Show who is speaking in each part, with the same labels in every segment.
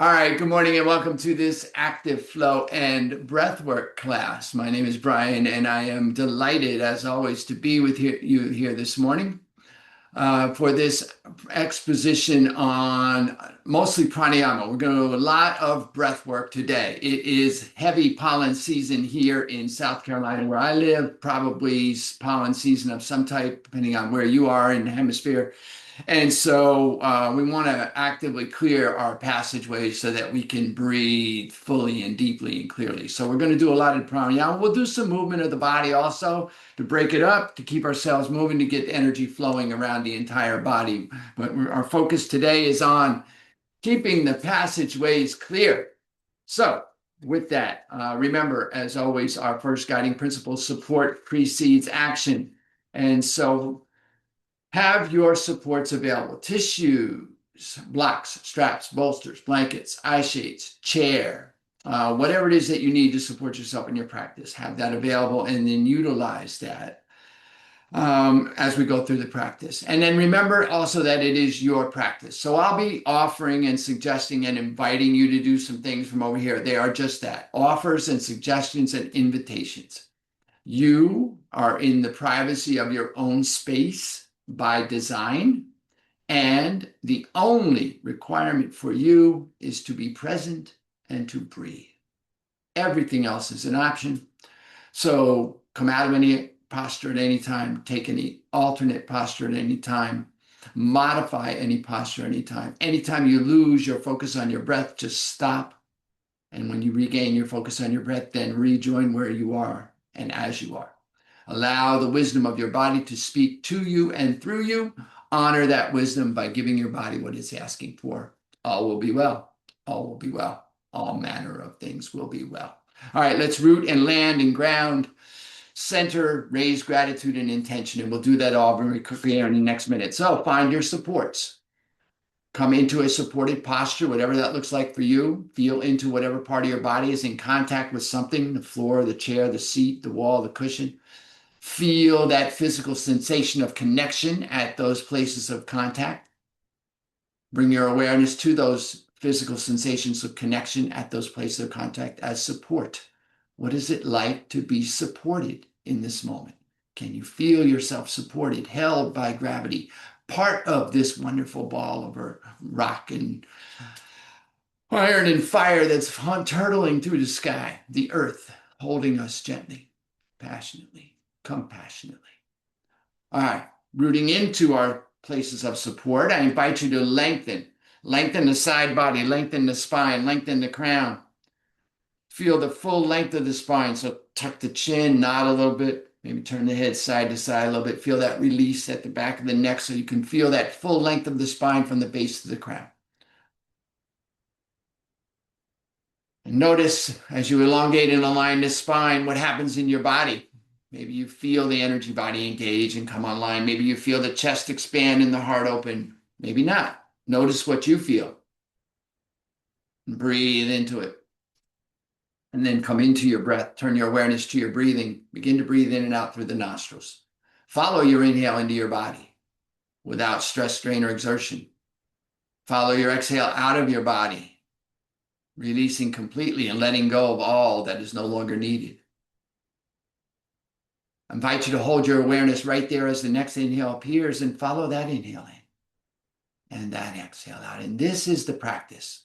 Speaker 1: All right, good morning and welcome to this active flow and breathwork class. My name is Brian and I am delighted, as always, to be with you here this morning for this exposition on mostly pranayama. We're going to do a lot of breathwork today. It is heavy pollen season here in South Carolina where I live, probably pollen season of some type, depending on where you are in the hemisphere. And so we want to actively clear our passageways so that we can breathe fully and deeply and clearly. So we're going to do a lot of pranayama. We'll do some movement of the body also to break it up, to keep ourselves moving, to get energy flowing around the entire body. But our focus today is on keeping the passageways clear. So with that, remember, as always, our first guiding principle, support precedes action. And so have your supports available: tissues, blocks, straps, bolsters, blankets, eye shades, chair, whatever it is that you need to support yourself in your practice. Have that available and then utilize that as we go through the practice. And then remember also that it is your practice. So I'll be offering and suggesting and inviting you to do some things from over here. They are just that: offers and suggestions and invitations. You are in the privacy of your own space by design, and the only requirement for you is to be present and to breathe. Everything else is an option. So come out of any posture at any time, take any alternate posture at any time, modify any posture any time. Anytime you lose your focus on your breath, just stop. And when you regain your focus on your breath, then rejoin where you are and as you are. Allow the wisdom of your body to speak to you and through you. Honor that wisdom by giving your body what it's asking for. All will be well. All will be well. All manner of things will be well. All right, let's root and land and ground, center, raise gratitude and intention. And we'll do that all very quickly in the next minute. So find your supports. Come into a supported posture, whatever that looks like for you. Feel into whatever part of your body is in contact with something: the floor, the chair, the seat, the wall, the cushion. Feel that physical sensation of connection at those places of contact. Bring your awareness to those physical sensations of connection at those places of contact as support. What is it like to be supported in this moment? Can you feel yourself supported, held by gravity, part of this wonderful ball of rock and iron and fire that's hurtling through the sky, the earth holding us gently, passionately, compassionately? All right, rooting into our places of support, I invite you to lengthen. Lengthen the side body, lengthen the spine, lengthen the crown. Feel the full length of the spine. So tuck the chin, nod a little bit, maybe turn the head side to side a little bit. Feel that release at the back of the neck so you can feel that full length of the spine from the base to the crown. And notice as you elongate and align the spine, what happens in your body. Maybe you feel the energy body engage and come online. Maybe you feel the chest expand and the heart open. Maybe not. Notice what you feel. And breathe into it. And then come into your breath. Turn your awareness to your breathing. Begin to breathe in and out through the nostrils. Follow your inhale into your body without stress, strain, or exertion. Follow your exhale out of your body, releasing completely and letting go of all that is no longer needed. I invite you to hold your awareness right there as the next inhale appears and follow that inhale in and that exhale out. And this is the practice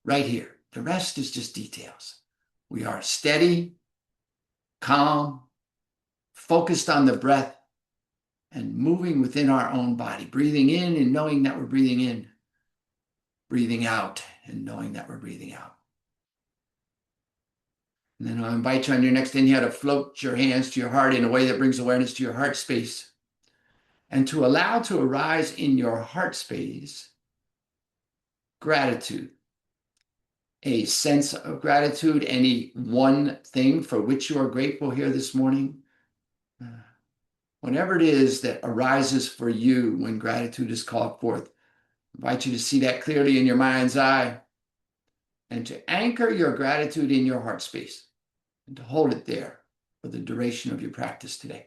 Speaker 1: right here. The rest is just details. We are steady, calm, focused on the breath and moving within our own body, breathing in and knowing that we're breathing in, breathing out and knowing that we're breathing out. And then I'll invite you on your next inhale to float your hands to your heart in a way that brings awareness to your heart space and to allow to arise in your heart space gratitude, a sense of gratitude, any one thing for which you are grateful here this morning. Whatever it is that arises for you when gratitude is called forth, I invite you to see that clearly in your mind's eye and to anchor your gratitude in your heart space and to hold it there for the duration of your practice today.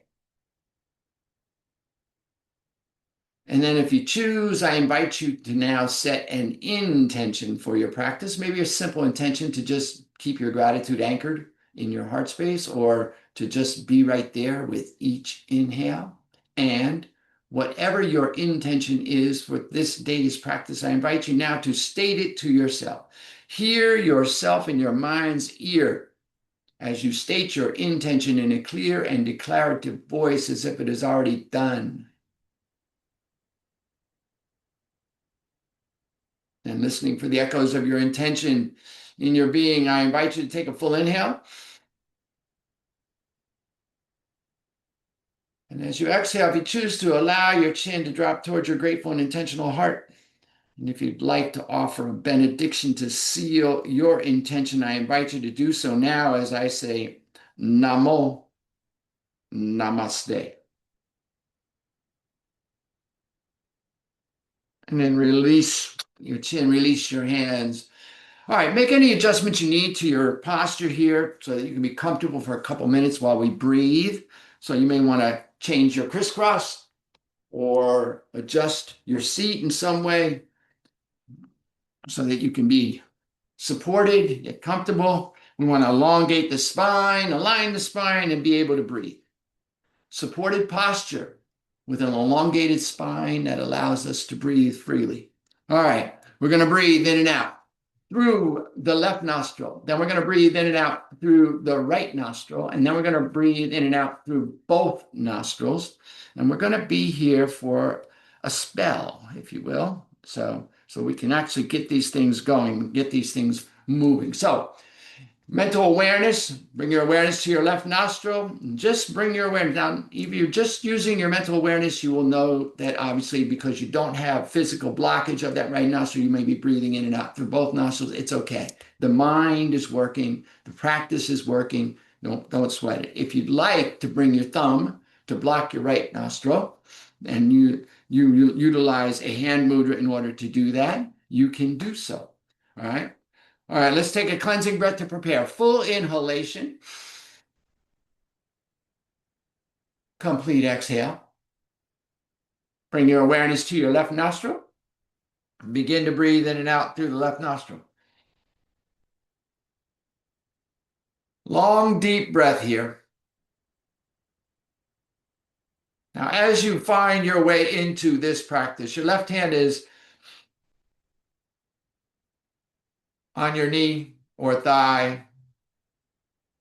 Speaker 1: And then if you choose, I invite you to now set an intention for your practice, maybe a simple intention to just keep your gratitude anchored in your heart space, or to just be right there with each inhale. And whatever your intention is for this day's practice, I invite you now to state it to yourself. Hear yourself in your mind's ear as you state your intention in a clear and declarative voice as if it is already done. And listening for the echoes of your intention in your being, I invite you to take a full inhale. And as you exhale, if you choose to, allow your chin to drop towards your grateful and intentional heart. And if you'd like to offer a benediction to seal your intention, I invite you to do so now as I say, Namo, Namaste. And then release your chin, release your hands. All right, make any adjustments you need to your posture here so that you can be comfortable for a couple minutes while we breathe. So you may want to change your crisscross or adjust your seat in some way so that you can be supported, get comfortable. We want to elongate the spine, align the spine, and be able to breathe. Supported posture with an elongated spine that allows us to breathe freely. All right, we're going to breathe in and out through the left nostril. Then we're going to breathe in and out through the right nostril. And then we're going to breathe in and out through both nostrils. And we're going to be here for a spell, if you will. So we can actually get these things going, get these things moving. So mental awareness, bring your awareness to your left nostril. Just bring your awareness down. If you're just using your mental awareness, you will know that obviously because you don't have physical blockage of that right nostril, you may be breathing in and out through both nostrils. It's okay. The mind is working. The practice is working. Don't sweat it. If you'd like to bring your thumb to block your right nostril, and you utilize a hand mudra in order to do that, you can do so. All right. All right, let's take a cleansing breath to prepare. Full inhalation. Complete exhale. Bring your awareness to your left nostril. Begin to breathe in and out through the left nostril. Long, deep breath here. Now, as you find your way into this practice, your left hand is on your knee or thigh,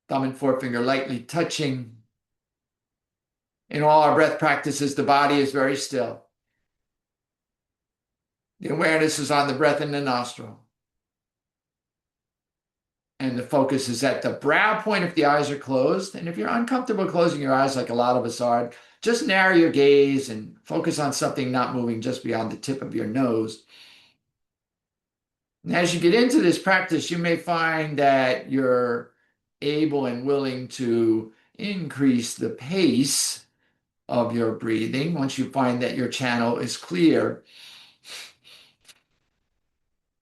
Speaker 1: thumb and forefinger lightly touching. In all our breath practices, the body is very still. The awareness is on the breath in the nostril. And the focus is at the brow point if the eyes are closed. And if you're uncomfortable closing your eyes like a lot of us are, just narrow your gaze and focus on something not moving just beyond the tip of your nose. And as you get into this practice, you may find that you're able and willing to increase the pace of your breathing once you find that your channel is clear.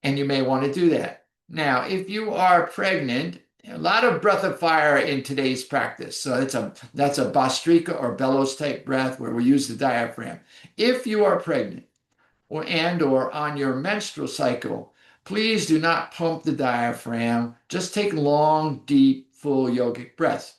Speaker 1: And you may want to do that. Now, if you are pregnant, a lot of breath of fire in today's practice. So that's a Bhastrika or bellows type breath where we use the diaphragm. If you are pregnant or on your menstrual cycle, please do not pump the diaphragm. Just take long, deep, full yogic breaths.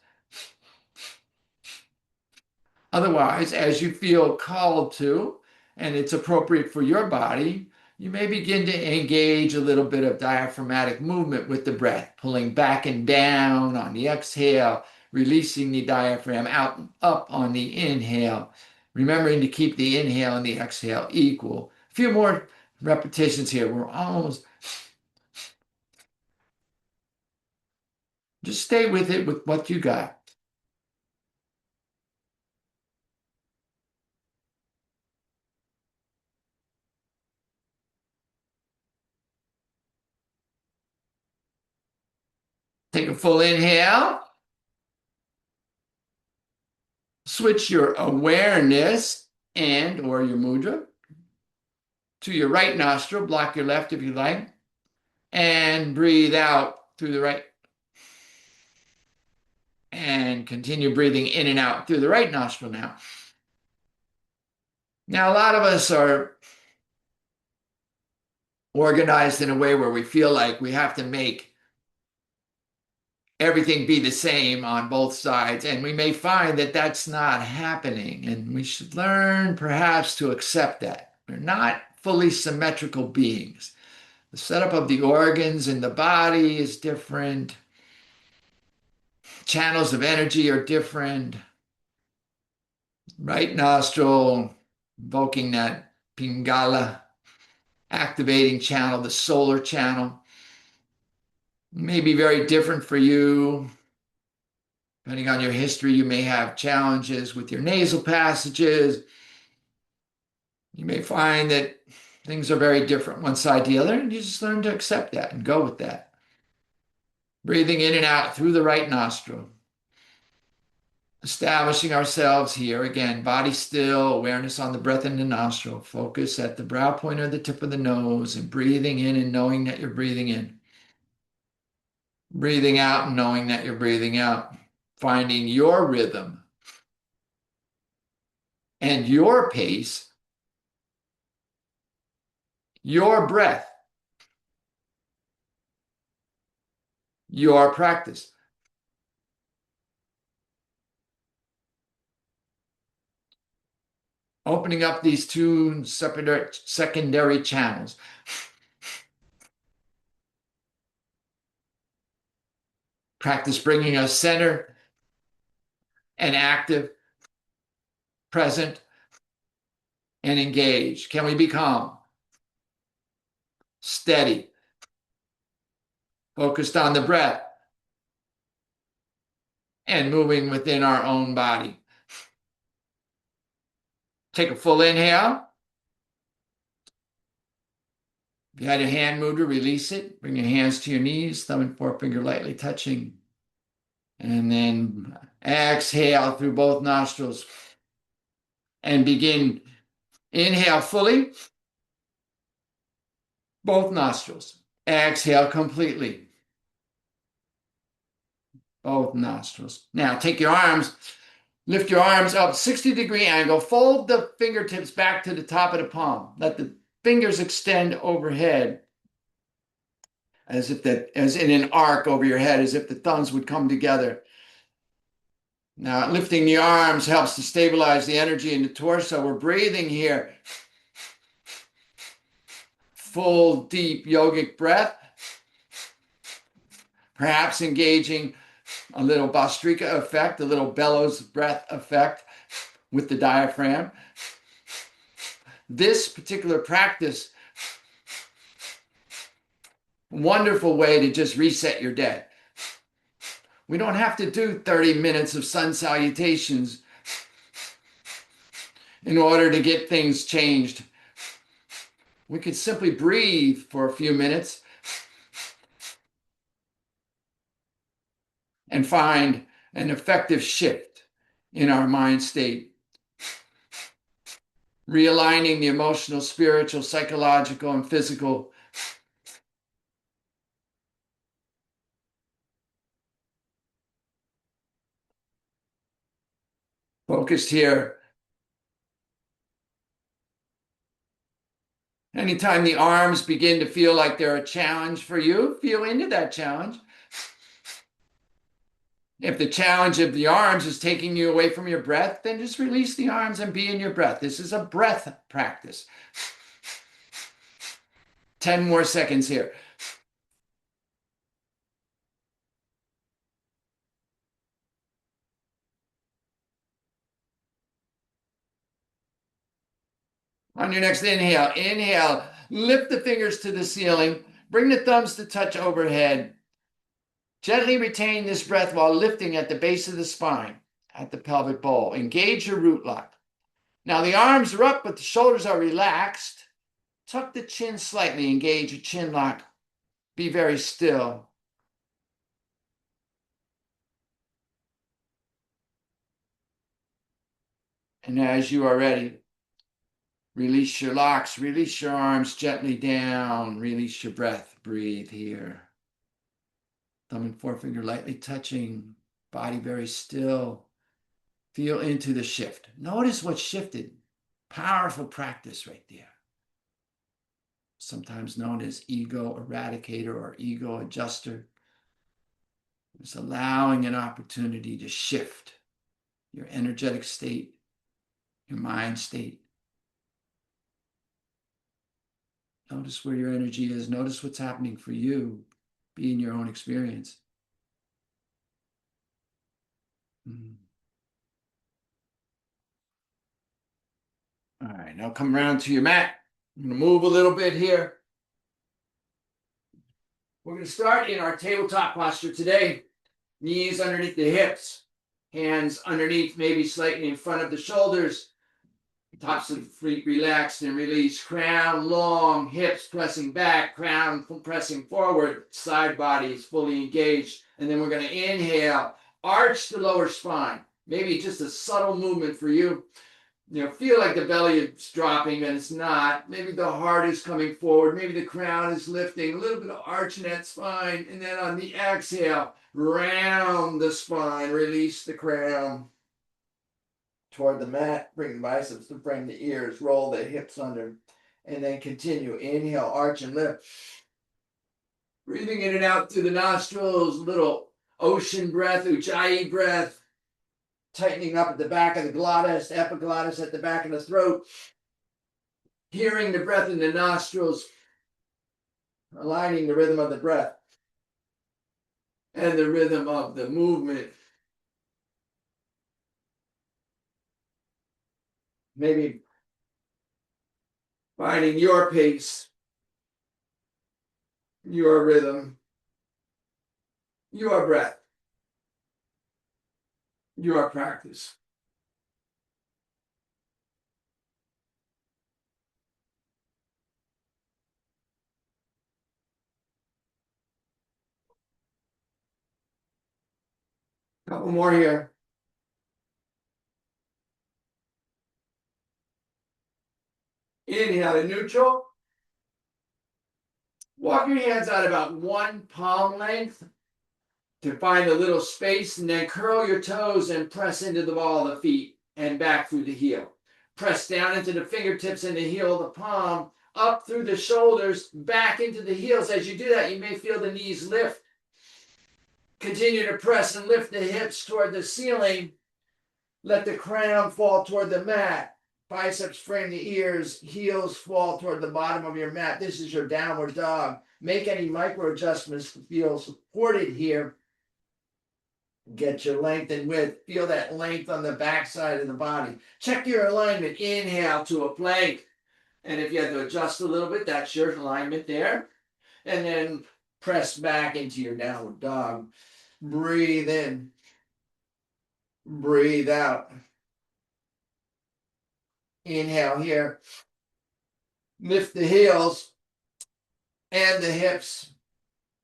Speaker 1: Otherwise, as you feel called to, and it's appropriate for your body, you may begin to engage a little bit of diaphragmatic movement with the breath, pulling back and down on the exhale, releasing the diaphragm out and up on the inhale, remembering to keep the inhale and the exhale equal. A few more repetitions here. We're almost, just stay with it with what you got. Take a full inhale. Switch your awareness and or your mudra to your right nostril. Block your left if you like. And breathe out through the right. And continue breathing in and out through the right nostril now. Now, a lot of us are organized in a way where we feel like we have to make everything be the same on both sides. And we may find that that's not happening. And we should learn perhaps to accept that. We're not fully symmetrical beings. The setup of the organs in the body is different. Channels of energy are different. Right nostril, invoking that Pingala, activating channel, the solar channel, may be very different for you. Depending on your history, you may have challenges with your nasal passages. You may find that things are very different one side to the other, and you just learn to accept that and go with that. Breathing in and out through the right nostril. Establishing ourselves here. Again, body still, awareness on the breath in the nostril. Focus at the brow point or the tip of the nose and breathing in and knowing that you're breathing in. Breathing out and knowing that you're breathing out. Finding your rhythm and your pace, your breath, your practice. Opening up these two secondary channels. Practice bringing us center and active, present, and engaged. Can we be calm, steady, focused on the breath, and moving within our own body? Take a full inhale. If you had your hand moved, release it. Bring your hands to your knees, thumb and forefinger lightly touching. And then exhale through both nostrils. And begin. Inhale fully, both nostrils. Exhale completely, both nostrils. Now take your arms, lift your arms up 60-degree angle, fold the fingertips back to the top of the palm. Let the fingers extend overhead as in an arc over your head, as if the thumbs would come together. Now, lifting the arms helps to stabilize the energy in the torso. We're breathing here. Full, deep yogic breath. Perhaps engaging a little Bhastrika effect, a little bellows breath effect with the diaphragm. This particular practice, wonderful way to just reset your day. We don't have to do 30 minutes of sun salutations in order to get things changed. We could simply breathe for a few minutes and find an effective shift in our mind state. Realigning the emotional, spiritual, psychological, and physical. Focused here. Anytime the arms begin to feel like they're a challenge for you, feel into that challenge. If the challenge of the arms is taking you away from your breath, then just release the arms and be in your breath. This is a breath practice. 10 more seconds here. On your next inhale, lift the fingers to the ceiling, bring the thumbs to touch overhead. Gently retain this breath while lifting at the base of the spine, at the pelvic bowl. Engage your root lock. Now the arms are up, but the shoulders are relaxed. Tuck the chin slightly, engage your chin lock. Be very still. And as you are ready, release your locks, release your arms gently down, release your breath. Breathe here. Thumb and forefinger lightly touching, body very still. Feel into the shift. Notice what shifted. Powerful practice right there. Sometimes known as ego eradicator or ego adjuster. It's allowing an opportunity to shift your energetic state, your mind state. Notice where your energy is. Notice what's happening for you. Be in your own experience. All right, now come around to your mat. I'm going to move a little bit here. We're going to start in our tabletop posture today. Knees underneath the hips, hands underneath, maybe slightly in front of the shoulders. Tops of the feet relaxed and release. Crown long, hips pressing back, crown pressing forward, side bodies fully engaged. And then we're going to inhale, arch the lower spine. Maybe just a subtle movement for you. Feel like the belly is dropping, and it's not. Maybe the heart is coming forward. Maybe the crown is lifting. A little bit of arch in that spine. And then on the exhale, round the spine. Release the crown toward the mat. Bring the biceps to frame the ears. Roll the hips under. And then continue. Inhale, arch and lift. Breathing in and out through the nostrils. Little ocean breath, ujjayi breath. Tightening up at the back of the glottis, epiglottis at the back of the throat. Hearing the breath in the nostrils, aligning the rhythm of the breath and the rhythm of the movement. Maybe finding your pace, your rhythm, your breath, your practice. Couple more here. Inhale to neutral. Walk your hands out about one palm length to find a little space, and then curl your toes and press into the ball of the feet and back through the heel. Press down into the fingertips and the heel of the palm, up through the shoulders, back into the heels. As you do that, you may feel the knees lift. Continue to press and lift the hips toward the ceiling. Let the crown fall toward the mat. Biceps frame the ears, heels fall toward the bottom of your mat. This is your downward dog. Make any micro adjustments to feel supported here. Get your length and width. Feel that length on the back side of the body. Check your alignment. Inhale to a plank. And if you have to adjust a little bit, that's your alignment there. And then press back into your downward dog. Breathe in. Breathe out. Inhale here. Lift the heels and the hips.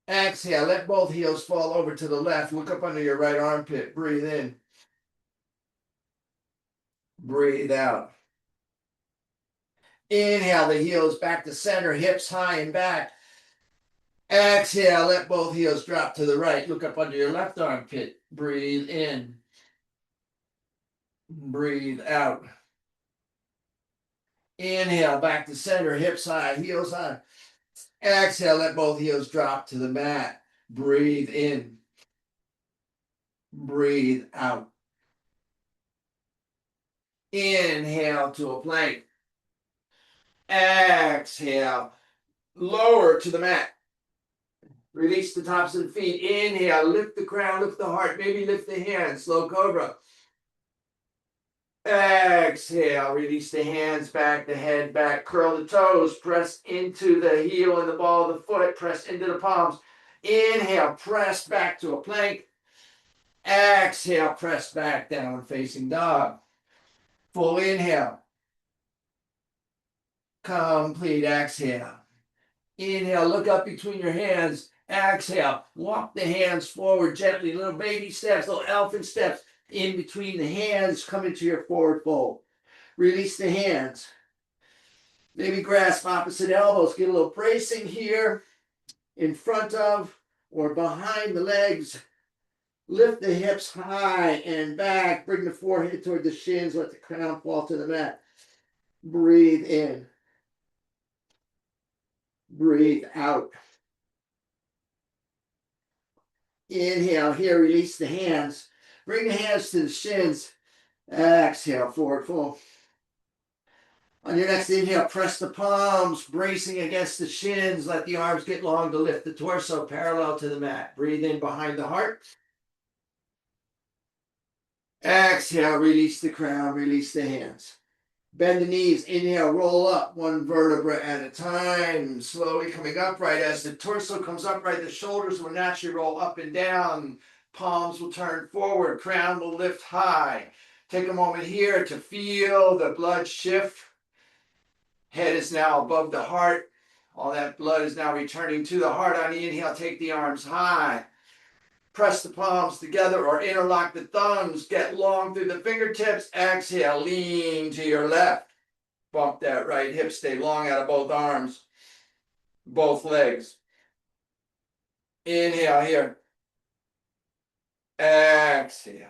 Speaker 1: Exhale. Let both heels fall over to the left. Look up under your right armpit. Breathe in. Breathe out. Inhale the heels back to center. Hips high and back. Exhale. Let both heels drop to the right. Look up under your left armpit. Breathe in. Breathe out. Inhale back to center. Hips high. Heels high. Exhale, let both heels drop to the mat. Breathe in. Breathe out. Inhale to a plank. Exhale, lower to the mat. Release the tops of the feet. Inhale, lift the crown, lift the heart, maybe lift the hands. Slow cobra. Exhale, release the hands back, the head back, curl the toes, press into the heel and the ball of the foot, press into the palms. Inhale, press back to a plank. Exhale, press back, down facing dog. Full inhale. Complete exhale. Inhale, look up between your hands. Exhale, walk the hands forward gently, little baby steps, little elephant steps. In between the hands, come into your forward fold. Release the hands. Maybe grasp opposite elbows. Get a little bracing here in front of or behind the legs. Lift the hips high and back. Bring the forehead toward the shins. Let the crown fall to the mat. Breathe in. Breathe out. Inhale here, release the hands. Bring the hands to the shins. Exhale, forward fold. On your next inhale, press the palms, bracing against the shins. Let the arms get long to lift the torso parallel to the mat. Breathe in behind the heart. Exhale, release the crown, release the hands. Bend the knees, inhale, roll up one vertebra at a time, slowly coming upright. As the torso comes upright, the shoulders will naturally roll up and down. Palms will turn forward, crown will lift high. Take a moment here to feel the blood shift. Head is now above the heart. All that blood is now returning to the heart. On the inhale, take the arms high. Press the palms together or interlock the thumbs. Get long through the fingertips. Exhale, lean to your left. Bump that right hip. Stay long out of both arms, both legs. Inhale here. Exhale.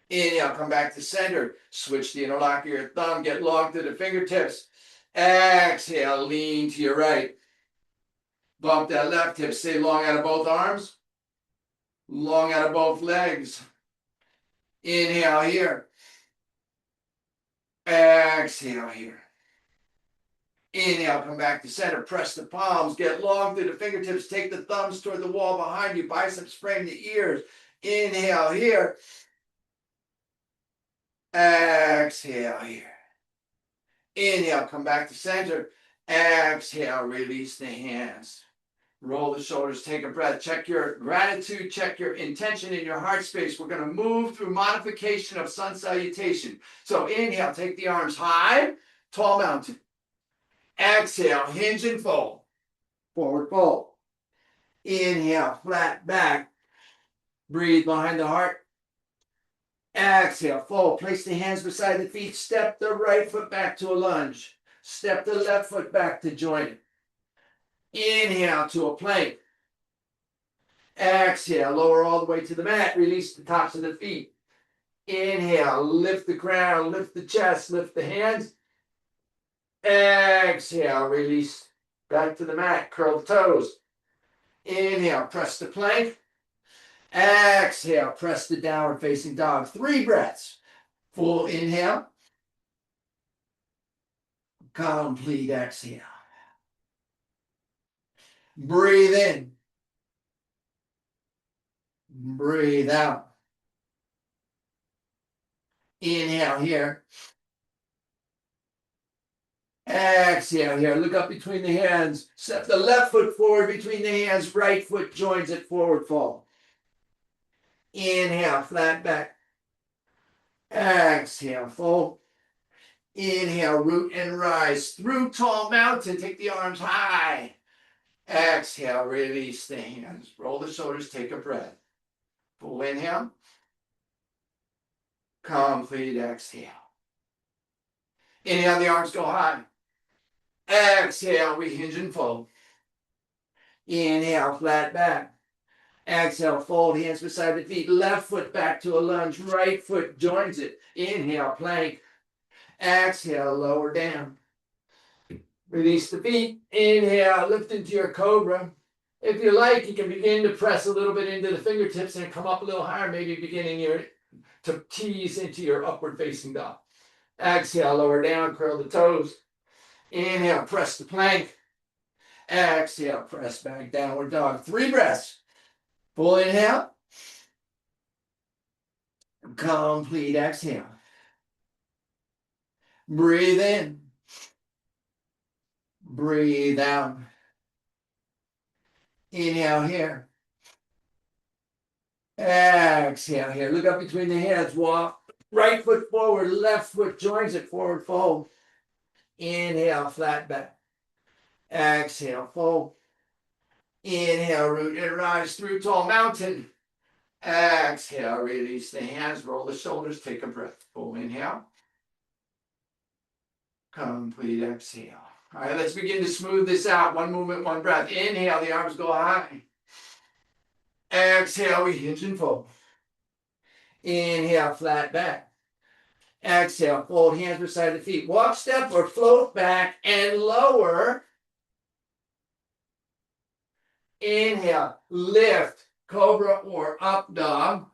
Speaker 1: Inhale, come back to center. Switch the interlock of your thumb. Get long through the fingertips. Exhale, lean to your right. Bump that left hip. Stay long out of both arms. Long out of both legs. Inhale here. Exhale here. Inhale, come back to center. Press the palms. Get long through the fingertips. Take the thumbs toward the wall behind you. Biceps frame the ears. Inhale here. Exhale here. Inhale, come back to center. Exhale, release the hands. Roll the shoulders, take a breath. Check your gratitude, check your intention in your heart space. We're going to move through modification of sun salutation. So inhale, take the arms high, tall mountain. Exhale, hinge and fold. Forward fold. Inhale, flat back. Breathe behind the heart. Exhale, fold. Place the hands beside the feet. Step the right foot back to a lunge. Step the left foot back to joint. Inhale to a plank. Exhale, lower all the way to the mat. Release the tops of the feet. Inhale, lift the crown, lift the chest, lift the hands. Exhale, release back to the mat. Curl the toes. Inhale, press the plank. Exhale, press the downward facing dog. 3 breaths. Full inhale. Complete exhale. Breathe in. Breathe out. Inhale here. Exhale here. Look up between the hands. Step the left foot forward between the hands. Right foot joins it. Forward fold. Inhale, flat back. Exhale, fold. Inhale, root and rise through tall mountain. Take the arms high. Exhale, release the hands. Roll the shoulders, take a breath. Full inhale. Complete exhale. Inhale, the arms go high. Exhale, we hinge and fold. Inhale, flat back. Exhale, fold, hands beside the feet. Left foot back to a lunge. Right foot joins it. Inhale, plank. Exhale, lower down. Release the feet. Inhale, lift into your cobra. If you like, you can begin to press a little bit into the fingertips and come up a little higher, maybe beginning to tease into your upward facing dog. Exhale, lower down, curl the toes. Inhale, press the plank. Exhale, press back, downward dog. 3 breaths. Full inhale. Complete exhale. Breathe in. Breathe out. Inhale here. Exhale here. Look up between the hands. Walk. Right foot forward. Left foot joins it. Forward fold. Inhale, flat back. Exhale, fold. Inhale, root and rise through tall mountain. Exhale, release the hands. Roll the shoulders. Take a breath. Full inhale. Complete exhale. All right, let's begin to smooth this out. 1 movement, 1 breath. Inhale, the arms go high. Exhale, we hinge and fold. Inhale, flat back. Exhale, fold hands beside the feet. Walk, step, or float back and lower. Inhale, lift, cobra or up dog.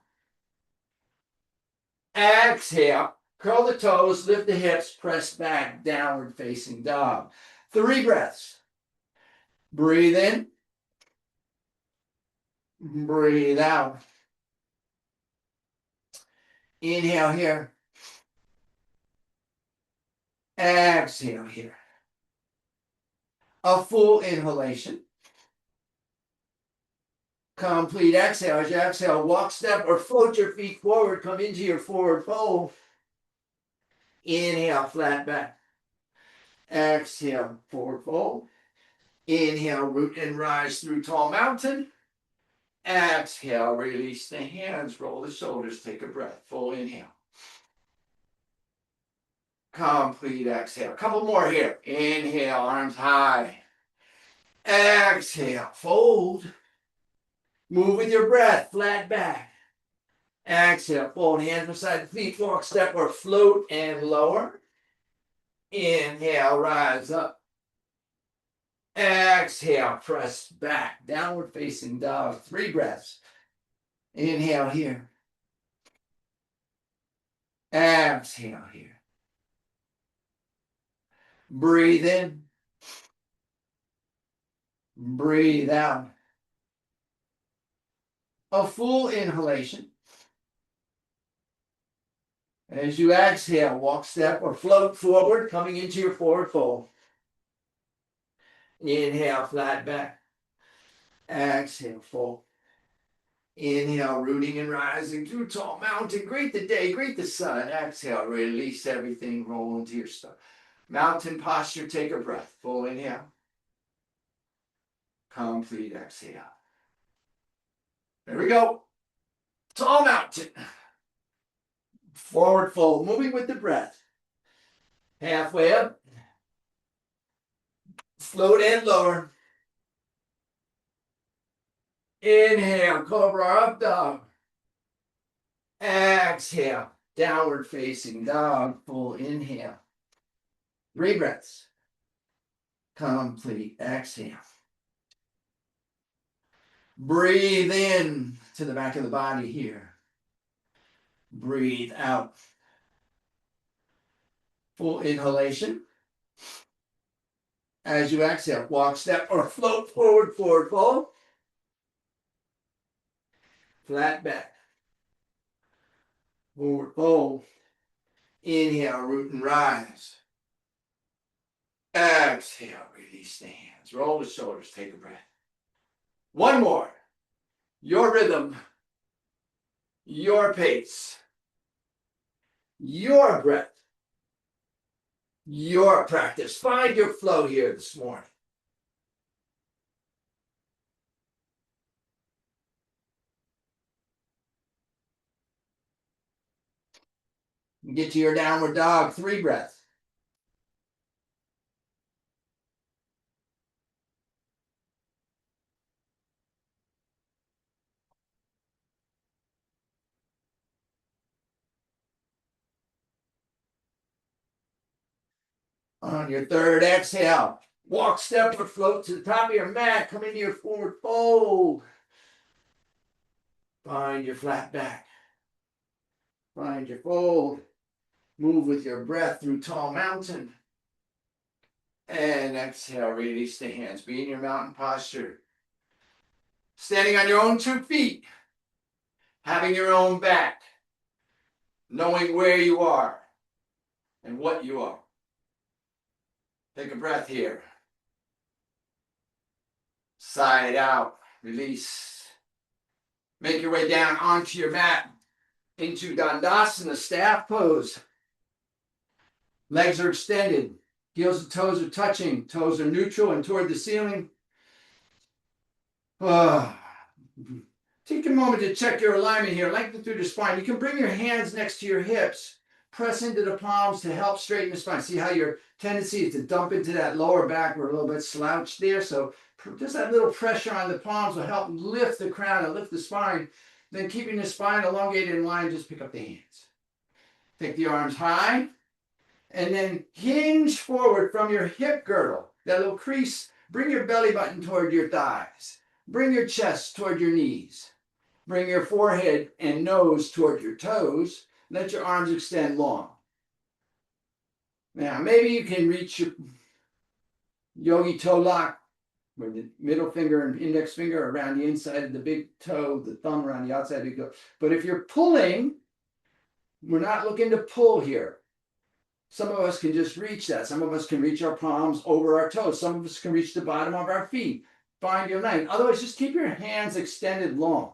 Speaker 1: Exhale, curl the toes, lift the hips, press back, downward facing dog. 3 breaths. Breathe in, breathe out. Inhale here. Exhale here. A full inhalation. Complete exhale. As you exhale, walk, step, or float your feet forward. Come into your forward fold. Inhale, flat back. Exhale, forward fold. Inhale, root and rise through tall mountain. Exhale, release the hands, roll the shoulders, take a breath. Full inhale. Complete exhale. A couple more here. Inhale, arms high. Exhale, fold. Move with your breath, flat back. Exhale, fold hands beside the feet, walk, step, or float and lower. Inhale, rise up. Exhale, press back, downward facing dog. 3 breaths. Inhale here. Exhale here. Breathe in. Breathe out. A full inhalation. As you exhale, walk, step, or float forward, coming into your forward fold. Inhale, flat back. Exhale, fold. Inhale, rooting and rising through tall mountain. Greet the day, greet the sun. Exhale, release everything, roll into your stomach. Mountain posture, take a breath. Full inhale. Complete exhale. There we go. Tall mountain. Forward fold, moving with the breath. Halfway up. Float and lower. Inhale, cobra up dog. Exhale, downward facing dog. Full inhale. 3 breaths. Complete exhale. Breathe in to the back of the body here. Breathe out. Full inhalation. As you exhale, walk, step, or float forward, forward fold. Flat back. Forward fold. Inhale, root and rise. Exhale, release the hands. Roll the shoulders, take a breath. One more. Your rhythm, your pace, your breath, your practice. Find your flow here this morning. Get to your downward dog, 3 breaths. On your third exhale, walk, step, or float to the top of your mat. Come into your forward fold. Find your flat back. Find your fold. Move with your breath through tall mountain. And exhale, release the hands. Be in your mountain posture. Standing on your own 2 feet. Having your own back. Knowing where you are and what you are. Take a breath here. Side out. Release. Make your way down onto your mat. Into Dandasana, staff pose. Legs are extended. Heels and toes are touching. Toes are neutral and toward the ceiling. Take a moment to check your alignment here. Lengthen through the spine. You can bring your hands next to your hips. Press into the palms to help straighten the spine. See how your tendency is to dump into that lower back. We're a little bit slouched there. So just that little pressure on the palms will help lift the crown and lift the spine. Then keeping the spine elongated in line, just pick up the hands. Take the arms high, and then hinge forward from your hip girdle, that little crease. Bring your belly button toward your thighs. Bring your chest toward your knees. Bring your forehead and nose toward your toes. Let your arms extend long. Now, maybe you can reach your yogi toe lock, where the middle finger and index finger are around the inside of the big toe, the thumb around the outside of the toe. But if you're pulling, we're not looking to pull here. Some of us can just reach that. Some of us can reach our palms over our toes. Some of us can reach the bottom of our feet. Find your length. Otherwise, just keep your hands extended long.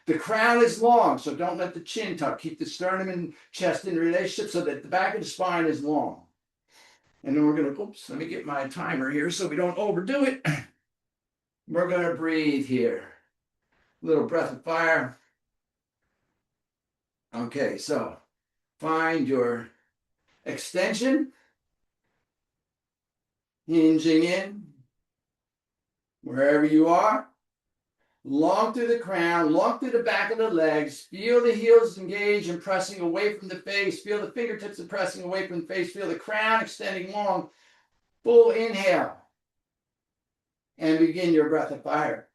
Speaker 1: The crown is long, so don't let the chin tuck. Keep the sternum and chest in relationship so that the back of the spine is long. And then we're going to, oops, let me get my timer here so we don't overdo it. We're going to breathe here. A little breath of fire. Okay, so find your extension, hinging in, wherever you are. Long through the crown, long through the back of the legs. Feel the heels engage and pressing away from the face. Feel the fingertips are pressing away from the face. Feel the crown extending long. Full inhale. And begin your breath of fire.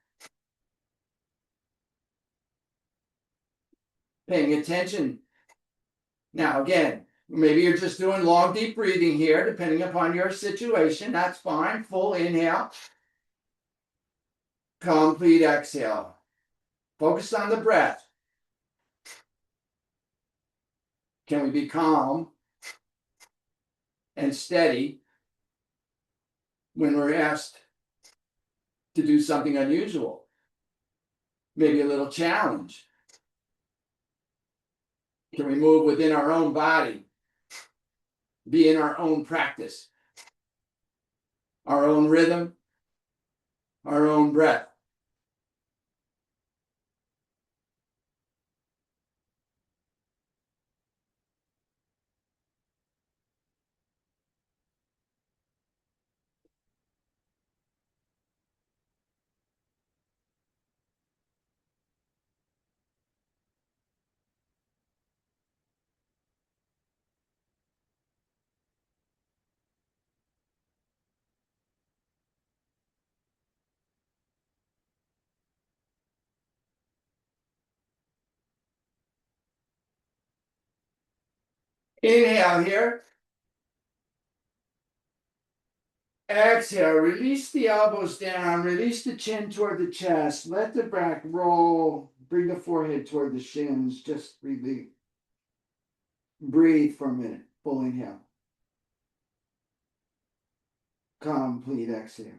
Speaker 1: Paying attention. Now again, maybe you're just doing long, deep breathing here, depending upon your situation. That's fine. Full inhale. Complete exhale. Focus on the breath. Can we be calm and steady when we're asked to do something unusual? Maybe a little challenge. Can we move within our own body? Be in our own practice, our own rhythm, our own breath. Inhale here. Exhale, release the elbows down, release the chin toward the chest, let the back roll, bring the forehead toward the shins, just breathe. Breathe for a minute, full inhale. Complete exhale.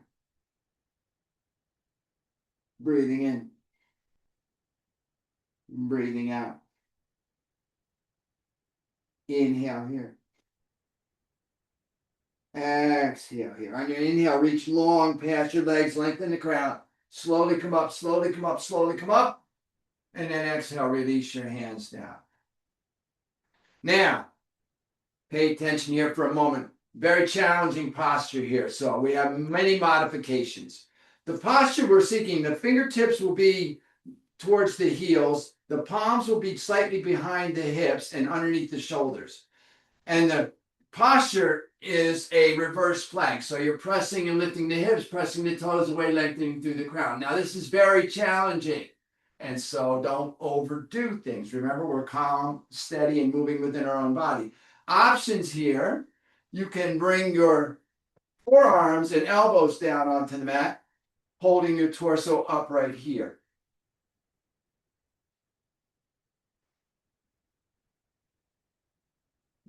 Speaker 1: Breathing in, breathing out. Inhale here. Exhale here. On your inhale, reach long past your legs, lengthen the crown. Slowly come up, slowly come up, slowly come up. And then exhale, release your hands down. Now, pay attention here for a moment. Very challenging posture here. So we have many modifications. The posture we're seeking, the fingertips will be towards the heels. The palms will be slightly behind the hips and underneath the shoulders. And the posture is a reverse plank. So you're pressing and lifting the hips, pressing the toes away, lengthening through the crown. Now this is very challenging. And so don't overdo things. Remember, we're calm, steady, and moving within our own body. Options here, you can bring your forearms and elbows down onto the mat, holding your torso upright here.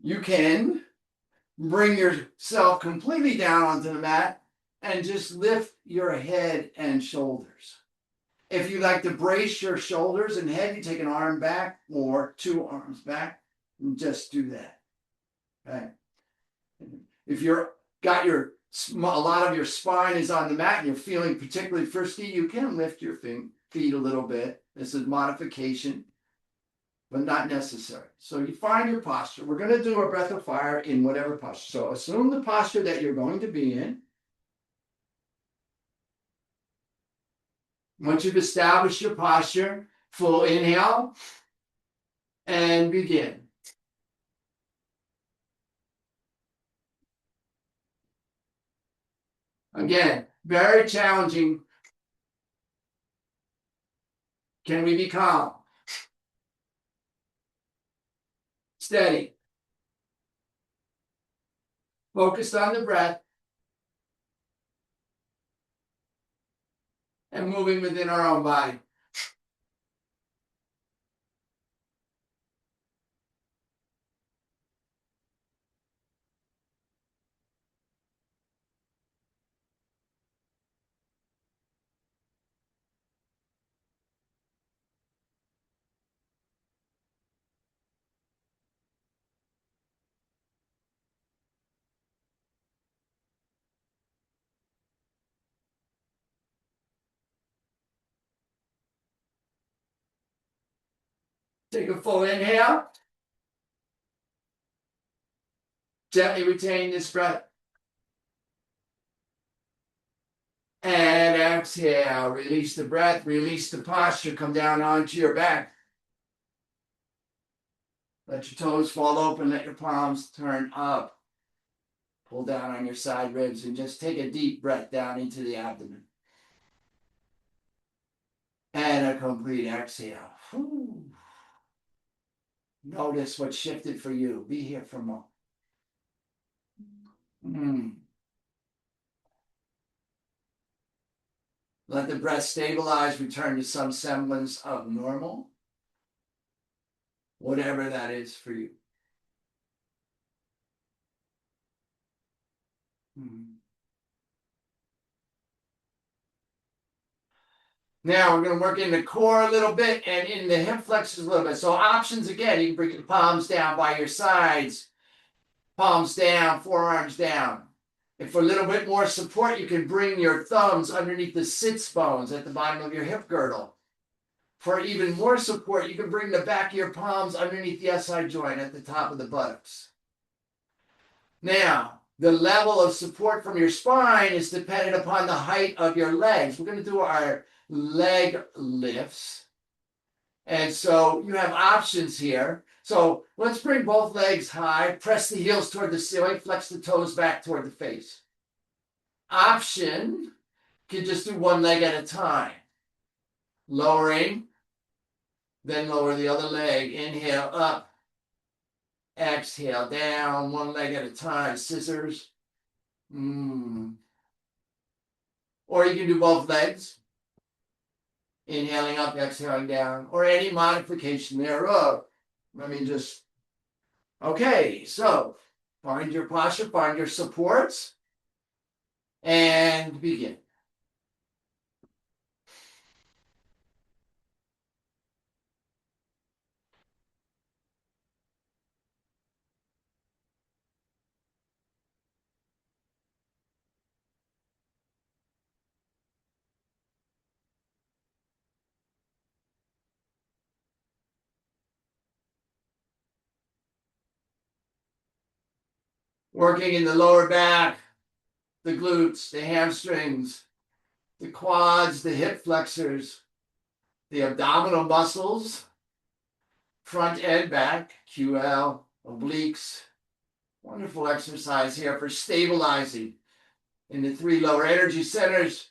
Speaker 1: You can bring yourself completely down onto the mat and just lift your head and shoulders. If you like to brace your shoulders and head, you take an arm back or two arms back and just do that. Okay. If you're got a lot of your spine is on the mat and you're feeling particularly frisky, you can lift your feet a little bit. This is modification, but not necessary. So you find your posture. We're going to do a breath of fire in whatever posture. So assume the posture that you're going to be in. Once you've established your posture, full inhale and begin. Again, very challenging. Can we be calm? Steady. Focused on the breath and moving within our own body. Take a full inhale. Gently retain this breath. And exhale. Release the breath. Release the posture. Come down onto your back. Let your toes fall open. Let your palms turn up. Pull down on your side ribs and just take a deep breath down into the abdomen. And a complete exhale. Whew. Notice what shifted for you. Be here for a moment. Let the breath stabilize, return to some semblance of normal, whatever that is for you. Now we're going to work in the core a little bit and in the hip flexors a little bit. So options again, you can bring your palms down by your sides, palms down, forearms down. And for a little bit more support, you can bring your thumbs underneath the sits bones at the bottom of your hip girdle. For even more support, you can bring the back of your palms underneath the SI joint at the top of the buttocks. Now, the level of support from your spine is dependent upon the height of your legs. We're going to do our leg lifts. And so you have options here. So let's bring both legs high, press the heels toward the ceiling, flex the toes back toward the face. Option, you can just do one leg at a time. Lowering, then lower the other leg. Inhale up, exhale down, one leg at a time, scissors. Or you can do both legs. Inhaling up, exhaling down, or any modification thereof. Okay, so find your posture, find your supports, and begin. Working in the lower back, the glutes, the hamstrings, the quads, the hip flexors, the abdominal muscles, front and back, QL, obliques. Wonderful exercise here for stabilizing in the three lower energy centers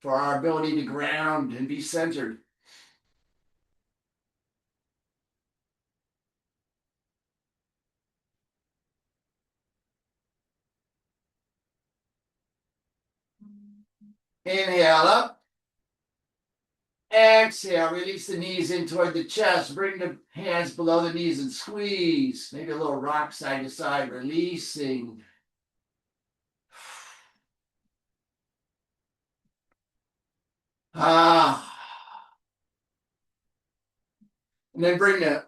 Speaker 1: for our ability to ground and be centered. Inhale up. Exhale, release the knees in toward the chest. Bring the hands below the knees and squeeze. Maybe a little rock side to side, releasing. And then bring the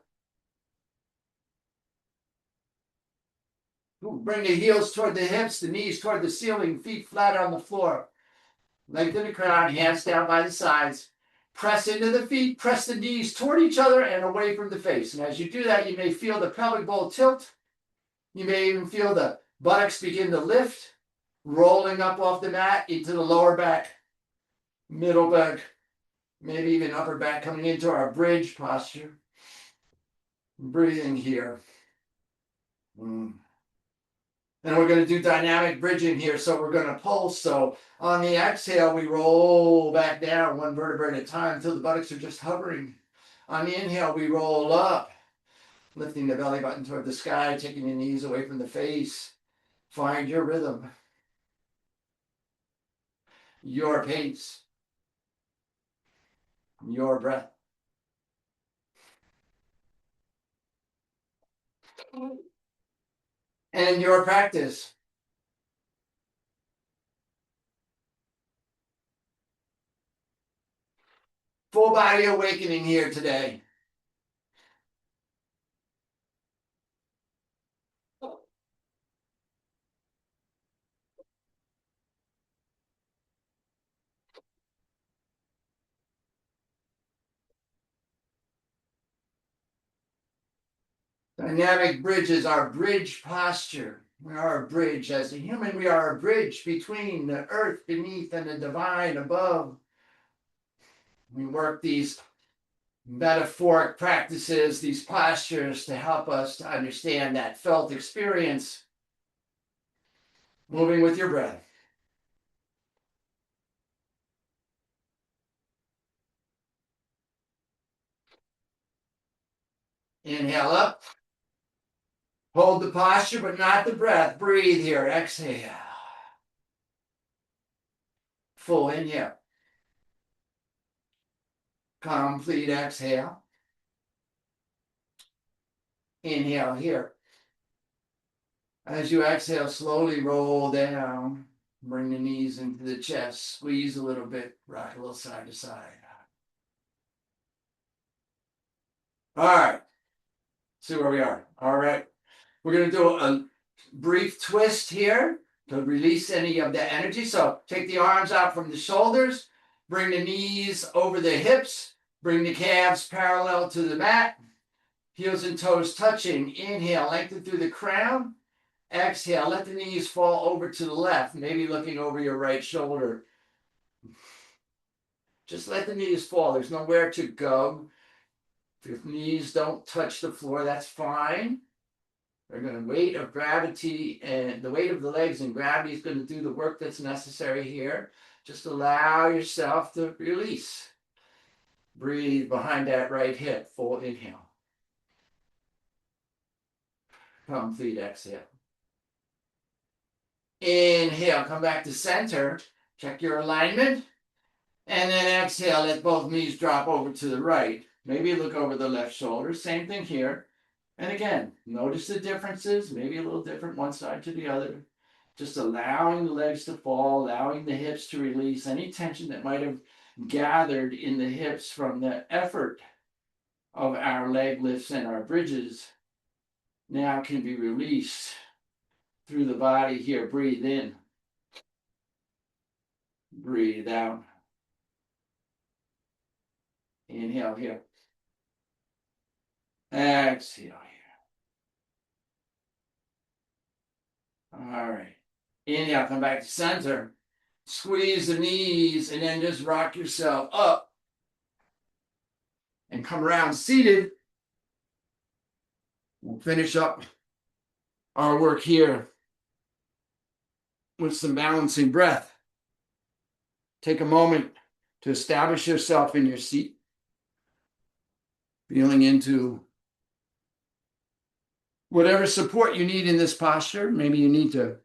Speaker 1: heels toward the hips, the knees toward the ceiling, feet flat on the floor. Lengthen the crown, hands down by the sides. Press into the feet, press the knees toward each other and away from the face. And as you do that, you may feel the pelvic bowl tilt. You may even feel the buttocks begin to lift, rolling up off the mat into the lower back, middle back, maybe even upper back, coming into our bridge posture. Breathing here. And we're going to do dynamic bridging here. So we're going to pulse. So on the exhale, we roll back down one vertebra at a time until the buttocks are just hovering. On the inhale, we roll up, lifting the belly button toward the sky, taking the knees away from the face. Find your rhythm, your pace, your breath. And your practice. Full body awakening here today. Dynamic bridge is our bridge posture. We are a bridge. As a human, we are a bridge between the earth beneath and the divine above. We work these metaphoric practices, these postures to help us to understand that felt experience. Moving with your breath. Inhale up. Hold the posture, but not the breath. Breathe here. Exhale. Full inhale. Complete exhale. Inhale here. As you exhale, slowly roll down. Bring the knees into the chest. Squeeze a little bit. Rock a little side to side. All right. See where we are. All right. We're going to do a brief twist here to release any of the energy. So take the arms out from the shoulders. Bring the knees over the hips. Bring the calves parallel to the mat. Heels and toes touching. Inhale, lengthen through the crown. Exhale, let the knees fall over to the left, maybe looking over your right shoulder. Just let the knees fall. There's nowhere to go. If your knees don't touch the floor, that's fine. They're going to weight of gravity and the weight of the legs and gravity is going to do the work that's necessary here. Just allow yourself to release. Breathe behind that right hip. Full inhale. Complete exhale. Inhale, come back to center. Check your alignment. And then exhale, let both knees drop over to the right. Maybe look over the left shoulder. Same thing here. And again, notice the differences. Maybe a little different one side to the other. Just allowing the legs to fall, allowing the hips to release any tension that might have gathered in the hips from the effort of our leg lifts and our bridges now can be released through the body here. Breathe in. Breathe out. Inhale here. Exhale here. All right. Inhale, come back to center. Squeeze the knees and then just rock yourself up. And come around seated. We'll finish up our work here with some balancing breath. Take a moment to establish yourself in your seat. Feeling into whatever support you need in this posture. Maybe you need to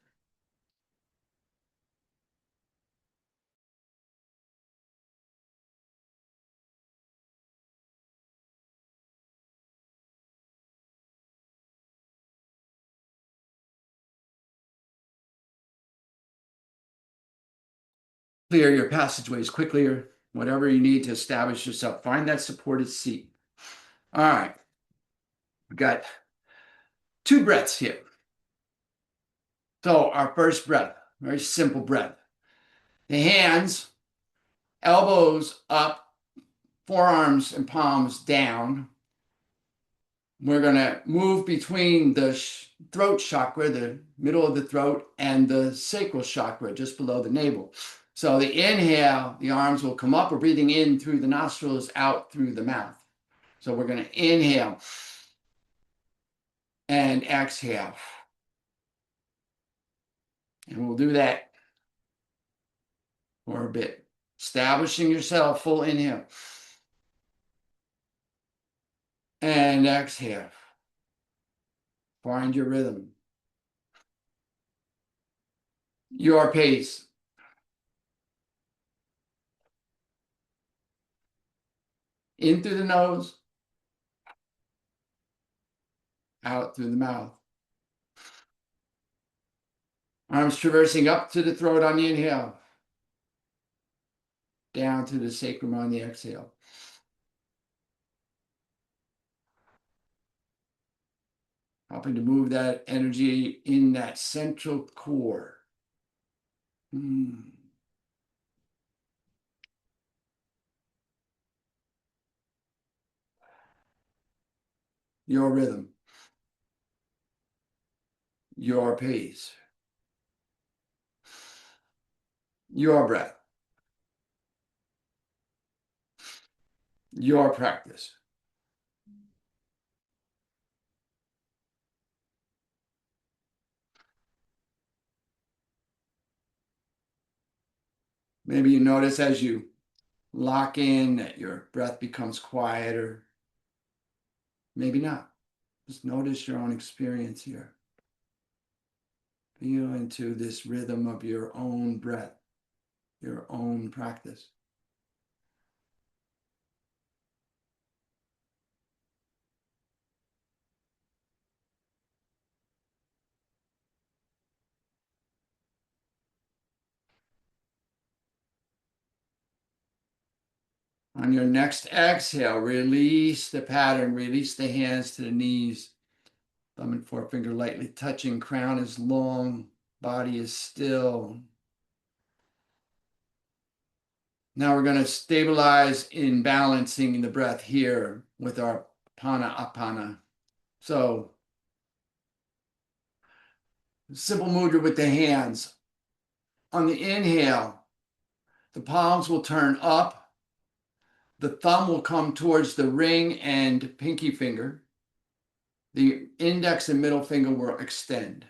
Speaker 1: clear your passageways quickly or whatever you need to establish yourself. Find that supported seat. All right. We've got 2 breaths here. So our first breath, very simple breath. The hands, elbows up, forearms and palms down. We're going to move between the throat chakra, the middle of the throat, and the sacral chakra, just below the navel. So the inhale, the arms will come up. We're breathing in through the nostrils, out through the mouth. So we're going to inhale and exhale. And we'll do that for a bit. Establishing yourself, full inhale. And exhale. Find your rhythm. Your pace. In through the nose, out through the mouth. Arms traversing up to the throat on the inhale, down to the sacrum on the exhale. Helping to move that energy in that central core. Your rhythm. Your pace. Your breath. Your practice. Maybe you notice as you lock in that your breath becomes quieter. Maybe not. Just notice your own experience here. Feel into this rhythm of your own breath, your own practice. On your next exhale, release the pattern, release the hands to the knees. Thumb and forefinger lightly touching, crown is long, body is still. Now we're going to stabilize in balancing the breath here with our Pana Apana. So, simple mudra with the hands. On the inhale, the palms will turn up. The thumb will come towards the ring and pinky finger. The index and middle finger will extend.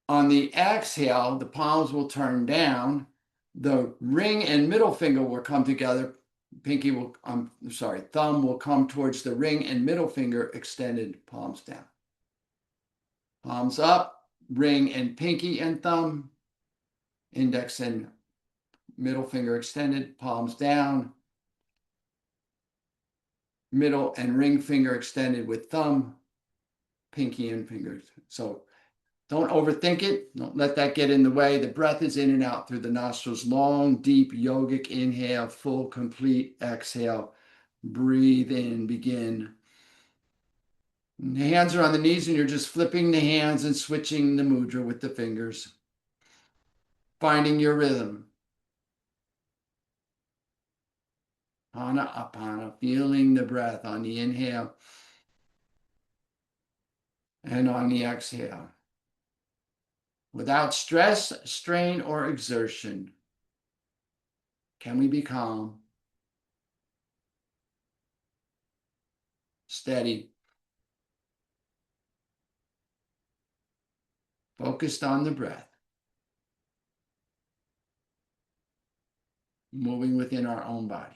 Speaker 1: On the exhale, the palms will turn down. The ring and middle finger will come together. Thumb will come towards the ring and middle finger extended, palms down. Palms up, ring and pinky and thumb, index and middle finger extended, palms down, middle and ring finger extended with thumb, pinky and fingers. So don't overthink it. Don't let that get in the way. The breath is in and out through the nostrils. Long, deep yogic inhale, full, complete exhale. Breathe in, begin. And the hands are on the knees and you're just flipping the hands and switching the mudra with the fingers. Finding your rhythm. Ana apana, feeling the breath on the inhale and on the exhale. Without stress, strain, or exertion, can we be calm, steady, focused on the breath, moving within our own body.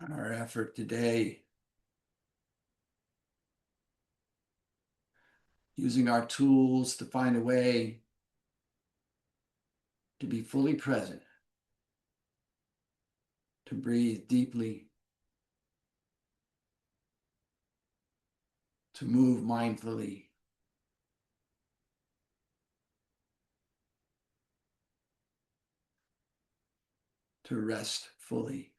Speaker 1: Our effort today, using our tools to find a way to be fully present, to breathe deeply, to move mindfully, to rest fully,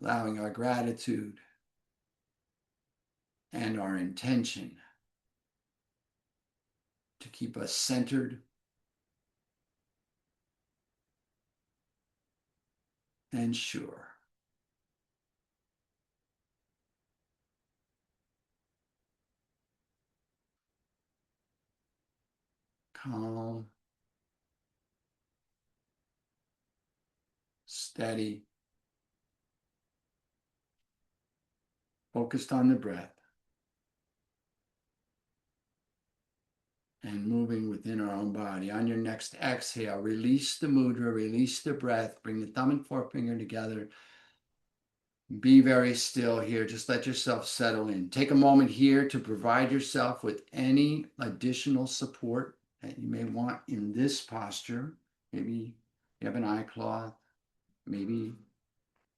Speaker 1: allowing our gratitude and our intention to keep us centered and sure. Calm steady, focused on the breath, and moving within our own body. On your next exhale, release the mudra, release the breath, bring the thumb and forefinger together. Be very still here. Just let yourself settle in. Take a moment here to provide yourself with any additional support that you may want in this posture. Maybe you have an eye cloth. Maybe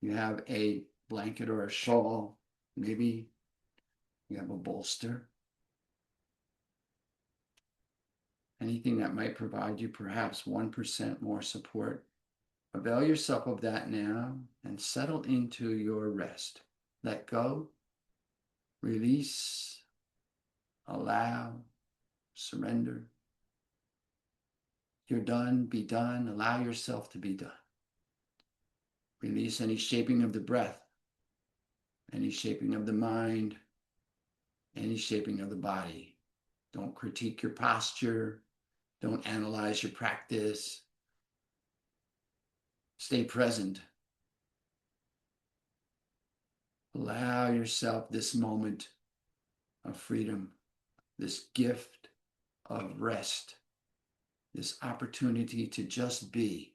Speaker 1: you have a blanket or a shawl. Maybe you have a bolster. Anything that might provide you perhaps 1% more support. Avail yourself of that now and settle into your rest. Let go, release, allow, surrender. You're done, be done. Allow yourself to be done. Release any shaping of the breath, any shaping of the mind, any shaping of the body. Don't critique your posture. Don't analyze your practice. Stay present. Allow yourself this moment of freedom, this gift of rest, this opportunity to just be,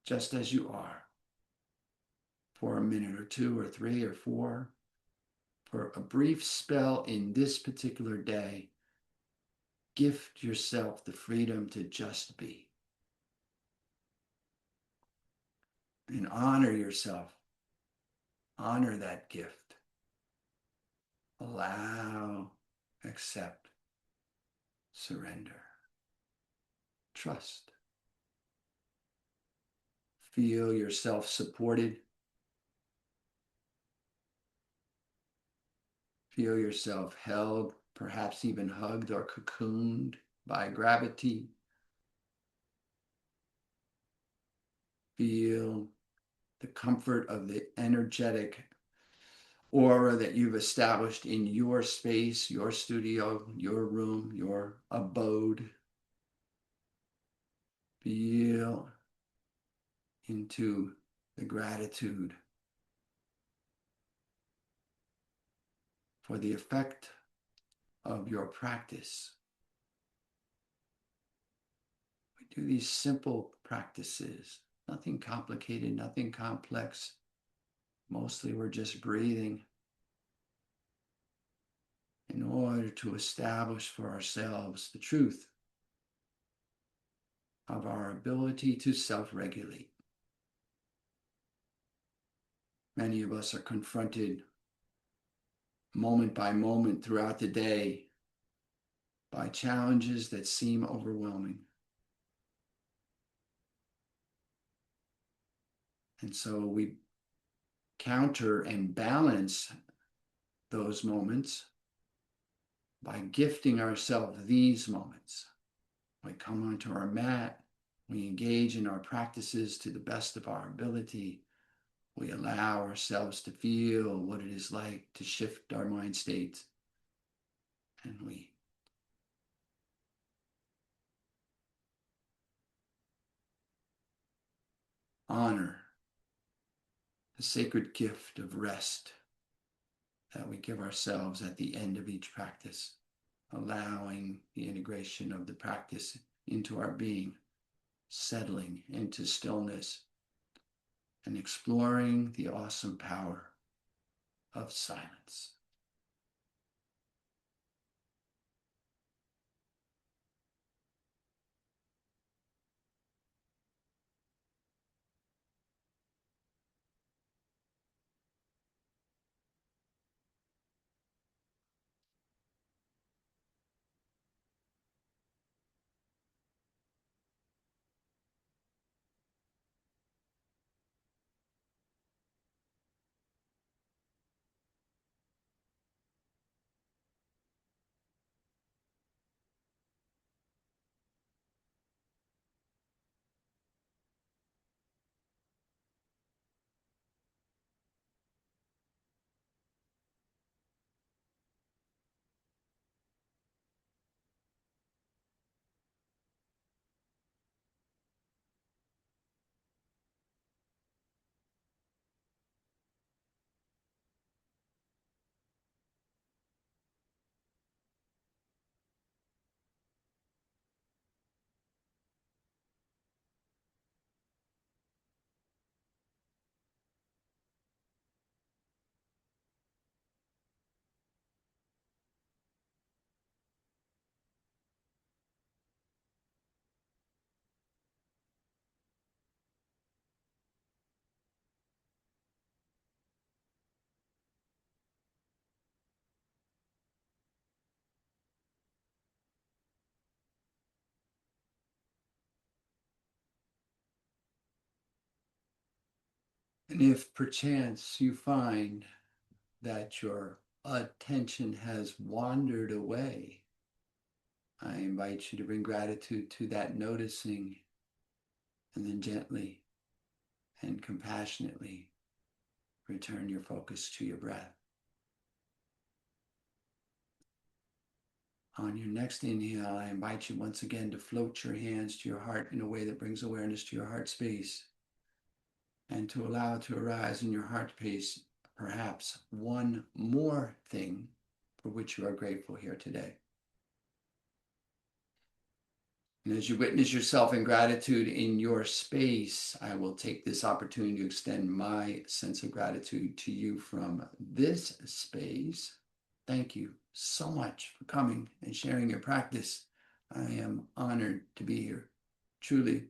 Speaker 1: just as you are, for a minute or two or three or four, for a brief spell in this particular day. Gift yourself the freedom to just be. And honor yourself. Honor that gift. Allow, accept, surrender. Trust. Feel yourself supported. Feel yourself held, perhaps even hugged or cocooned by gravity. Feel the comfort of the energetic aura that you've established in your space, your studio, your room, your abode. Feel into the gratitude for the effect of your practice. We do these simple practices, nothing complicated, nothing complex. Mostly we're just breathing in order to establish for ourselves the truth of our ability to self-regulate. Many of us are confronted moment by moment throughout the day by challenges that seem overwhelming. And so we counter and balance those moments by gifting ourselves these moments. We come onto our mat, we engage in our practices to the best of our ability. We allow ourselves to feel what it is like to shift our mind states. And we honor the sacred gift of rest that we give ourselves at the end of each practice, allowing the integration of the practice into our being, settling into stillness, and exploring the awesome power of silence. And if perchance you find that your attention has wandered away, I invite you to bring gratitude to that noticing, and then gently and compassionately return your focus to your breath. On your next inhale, I invite you once again to float your hands to your heart in a way that brings awareness to your heart space, and to allow to arise in your heart space perhaps one more thing for which you are grateful here today. And as you witness yourself in gratitude in your space, I will take this opportunity to extend my sense of gratitude to you from this space. Thank you so much for coming and sharing your practice. I am honored to be here, truly.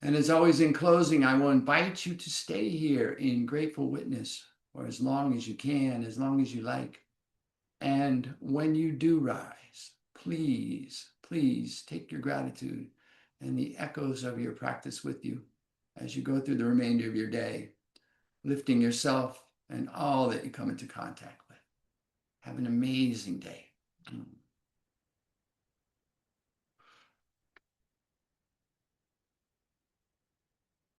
Speaker 1: And as always, in closing, I will invite you to stay here in grateful witness for as long as you can, as long as you like. And when you do rise, please, please take your gratitude and the echoes of your practice with you as you go through the remainder of your day, lifting yourself and all that you come into contact with. Have an amazing day.